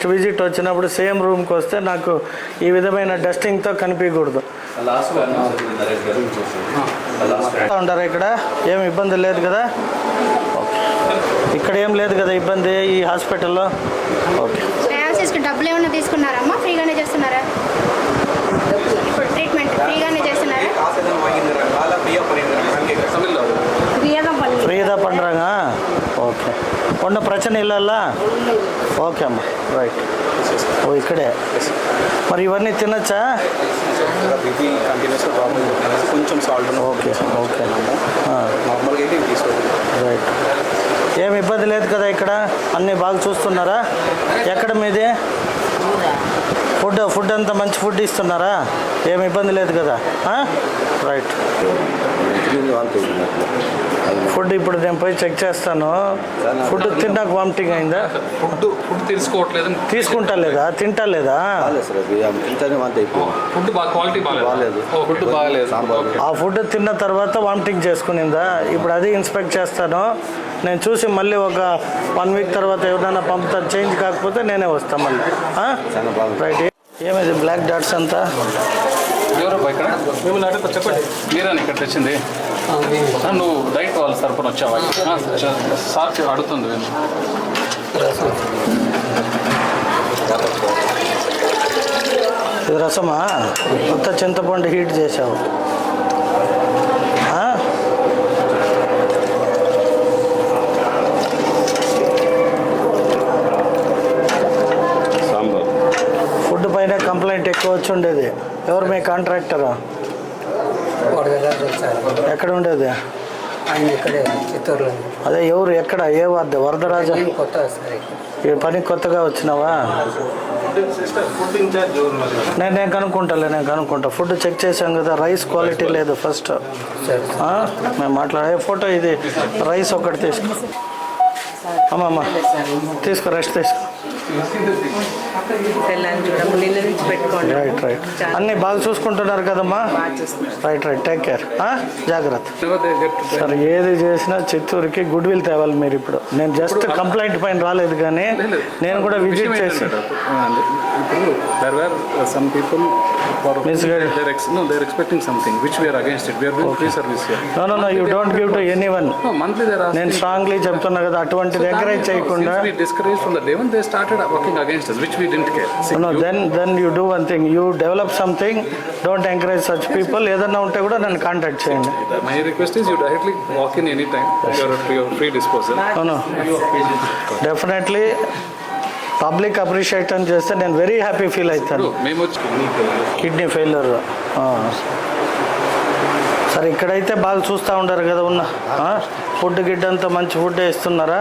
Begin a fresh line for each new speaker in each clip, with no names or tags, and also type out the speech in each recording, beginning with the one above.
Next visit వచ్చినప్పుడు same రూమ్కి వస్తే నాకు ఈ విధమైన డస్టింగ్తో కనిపించకూడదు. ఉంటారా ఇక్కడ? ఏం ఇబ్బంది లేదు కదా? ఇక్కడ ఏం లేదు కదా ఇబ్బంది ఈ హాస్పిటల్లో? ఓకే.
డబ్బులు ఏమన్నా తీసుకున్నారమ్మా? ఫ్రీగానే చేస్తున్నారా? ఇప్పుడు ట్రీట్మెంట్ ఫ్రీగానే చేస్తున్నారా?
ఫ్రీ தான் பண்ணுறாங்க. ఓకే. ஒன்றும் பிரச்சனை இல்லைல்ல? ఓకే అమ్మా, రైట్. ఓ ఇక్కడే. మరి ఇవన్నీ తినచ్చా?
కొంచెం సాల్ట్.
ఓకే ఓకే
నార్మల్గా అయితే తీసుకోండి.
రైట్. ఏమి ఇబ్బంది లేదు కదా ఇక్కడ? అన్నీ బాగా చూస్తున్నారా? ఎక్కడ మీది? ఫుడ్ అంతా మంచి ఫుడ్ ఇస్తున్నారా? ఏమి ఇబ్బంది లేదు కదా? రైట్. ఫుడ్ ఇప్పుడు నేను పోయి చెక్ చేస్తాను. ఫుడ్ తిన్నాక వామిటింగ్ అయిందా?
ఫుడ్ తీసుకోవట్లేదు.
తీసుకుంటా లేదా? తింటా లేదా?
ఫుడ్ క్వాలిటీ బాగాలేదు. ఫుడ్ బాగాలేదు.
ఆ ఫుడ్ తిన్న తర్వాత వామిటింగ్ చేసుకునిందా? ఇప్పుడు అది ఇన్స్పెక్ట్ చేస్తాను. నేను చూసి మళ్ళీ ఒక 1 వీక్ తర్వాత ఎవరైనా పంపుతాను. చేంజ్ కాకపోతే నేనే వస్తాను మళ్ళీ. రైట్. ఏమైంది బ్లాక్ డాట్స్ అంతా?
ఎవరబ్బా ఇక్కడ? మిమ్మల్ని అడుగుతా, చెప్పండి. మీరా ఇక్కడ తెచ్చింది? నువ్వు డైట్ వాళ్ళ తరపున వచ్చావా? సార్ అడుగుతుంది.
ఇది రసమా? కొత్త చింతపండు హీట్ చేసావు. ఫుడ్ పైన కంప్లైంట్ ఎక్కువ వచ్చి ఉండేది. ఎవరు మీ కాంట్రాక్టరు? ఎక్కడ ఉండేది? అదే ఎవరు? ఎక్కడ? ఏ వార్డు? వరదరాజు. ఈ పని కొత్తగా వచ్చినావా? నేను కనుక్కుంటా. ఫుడ్ చెక్ చేసాం కదా, రైస్ క్వాలిటీ లేదు ఫస్ట్. మేము మాట్లాడే ఫోటో ఇది రైస్ ఒకటి తీసుకో. అమ్మమ్మ తీసుకో, రెస్ట్ తీసుకో. రైట్. అన్నీ బాగా చూసుకుంటున్నారు కదమ్మా? రైట్. Take care. జాగ్రత్త. సరే, ఏది చేసినా చిత్తూరుకి గుడ్ విల్ తేవాలి మీరు. ఇప్పుడు నేను జస్ట్ కంప్లైంట్ పైన రాలేదు, కానీ నేను కూడా విజిట్ చేసి you don't give to anyone. నేను స్ట్రాంగ్లీ చెప్తున్నా కదా, అటువంటిది ఎంకరేజ్ చేయకుండా.
Working against us, which we didn't care.
Then you do one thing. You develop something. Don't encourage such people. ఏదన్నా ఉంటే కూడా నన్ను కాంటాక్ట్ చేయండి.
My request is you directly walk in anytime. You are at your free disposal.
No. Definitely. Public appreciate చేస్తే నేను very happy feel అవుతాను. Kidney failure. సరే, ఇక్కడైతే బాగా చూస్తూ ఉండరు కదా ఉన్న ఫుడ్ గిడ్ అంతా మంచి ఫుడ్ ఇస్తున్నారా?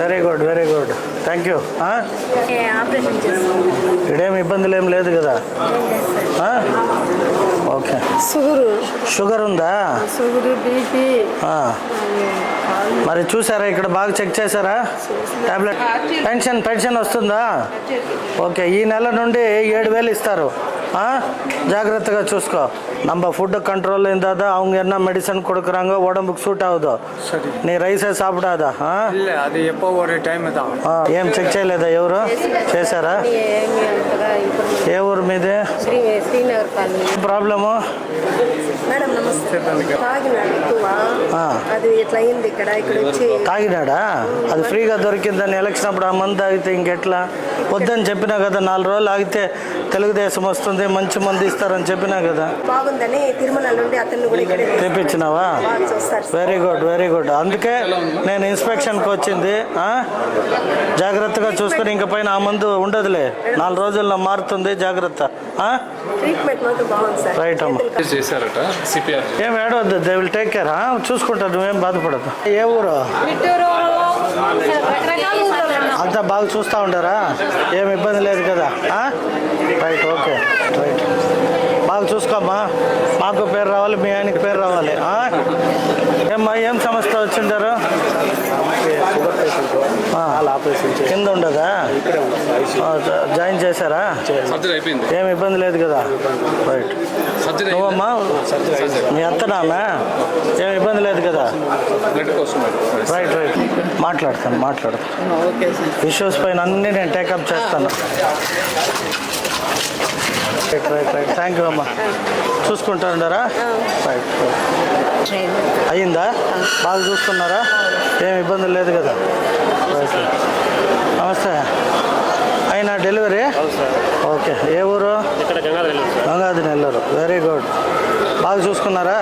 Very good. Thank you. ఇక్కడేమి ఇబ్బందులు ఏం లేదు కదా? ఓకే. షుగర్ ఉందా? మరి చూసారా ఇక్కడ బాగా చెక్ చేశారా? టాబ్లెట్ పెన్షన్ వస్తుందా? ఓకే. ఈ నెల నుండి 7,000 ఇస్తారు. ஜாகிரதையா చూసుకో. நம்ம ஃபுட் கண்ட்ரோல் இருந்தாதா அவங்க என்ன மெடிசன் கொடுக்குறாங்க உடம்புக்கு சூட் ஆகுதோ. சரி. நீ ரைஸே சாப்பிடாதா?
இல்ல, அது எப்போ ஒரு டைம் தான்.
ఏం చెక్ చేయలేదా? ఎవరు చేశారా? ఏ ఊరు మీది?
శ్రీనగర్ కాలనీ.
ప్రాబ్లము?
మేడం నమస్తే. అది ఎట్లా అయింది ఇక్కడ వచ్చి?
తాగినాడా? అది ఫ్రీగా దొరికిందని ఎలక్షన్ అప్పుడు ఆ మందు తాగితే ఇంకెట్లా? వద్దని చెప్పినా కదా, 4 రోజులు ఆగితే తెలుగుదేశం వస్తుంది, మంచి మంది ఇస్తారని చెప్పినా కదా.
బాగుందని తిరుమల నుండి అతన్ని కూడా ఇక్కడ
తెప్పించినావా? Very good. అందుకే నేను ఇన్స్పెక్షన్కి వచ్చింది. జాగ్రత్తగా చూసుకొని ఇంక పైన ఆ మందు ఉండదులే, 4 రోజుల్లో మారుతుంది. జాగ్రత్త. రైట్ అమ్మా. ఏం ఏడవద్దు. They will take care. చూసుకుంటారు, నువ్వేం బాధపడదు. ఏ ఊరు? అంతా బాగా చూస్తూ ఉంటారా? ఏం ఇబ్బంది లేదు కదా? రైట్. ఓకే. రైట్. బాగా చూసుకోమ్మా. మాకు పేరు రావాలి, మీ ఆయనకి పేరు రావాలి. ఏమ్మా, ఏం సమస్య వచ్చింటారు?
కాలు ఆపరేషన్ చేసి
కింద ఉండదా
ఇక్కడే ఉంది.
జాయిన్ చేశారా?
సర్జరీ అయిపోయింది.
ఏమి ఇబ్బంది లేదు కదా? రైట్.
సర్జరీ
నువ్వమ్మా మీ అత్త నాన్న ఏమి ఇబ్బంది లేదు కదా?
బ్లడ్ కోసం
రైట్ రైట్ మాట్లాడతాను ఇష్యూస్ పైన అన్నీ నేను టేకప్ చేస్తాను. Right right right thank you అమ్మా. చూసుకుంటారా? రైట్ అయ్యిందా? బాగా చూసుకున్నారా? ఏమి ఇబ్బంది లేదు కదా? రైట్ నమస్తే. అయినా డెలివరీ? ఓకే. ఏ ఊరు? గంగాధి నెల్లూరు. Very good. బాగా చూసుకున్నారా?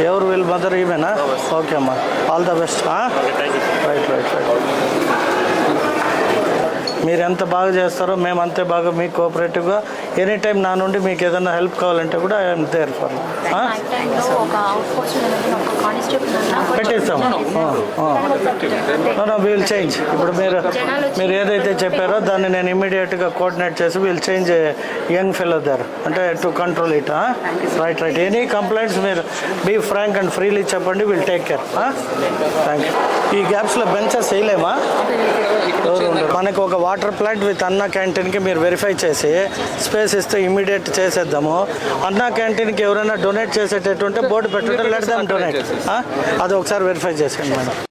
ఎవరు వీళ్ళ మదర్ ఈమెనా? ఓకే అమ్మా. All the best. Right right right. మీరు ఎంత బాగా చేస్తారో మేము అంతే బాగా మీకు కోఆపరేటివ్గా ఎనీ టైం నా నుండి మీకు ఏదైనా హెల్ప్ కావాలంటే కూడా ఐఎమ్ దేర్ ఫర్. పెట్టేస్తాం. We'll change. ఇప్పుడు మీరు ఏదైతే చెప్పారో దాన్ని నేను ఇమ్మీడియట్గా కోఆర్డినేట్ చేసి వీల్ చేంజ్ యంగ్ ఫెలో దర్ అంటే to control it. Right right. Any complaints మీరు బీ ఫ్రాంక్ అండ్ ఫ్రీలీ చెప్పండి. Will take care. Thank you. ఈ గ్యాప్స్లో బెంచెస్ వేయలేమా? మనకు ఒక వాటర్ ప్లాంట్ విత్ అన్నా క్యాంటీన్కి మీరు వెరిఫై చేసి స్పేస్ ఇస్తే ఇమీడియట్ చేసేద్దాము. అన్నా క్యాంటీన్కి ఎవరైనా డొనేట్ చేసేటట్టుంటే బోర్డు పెట్టుంటే లెట్ దెమ్ డొనేట్. అది ఒకసారి వెరిఫై చేసేయండి మేడం.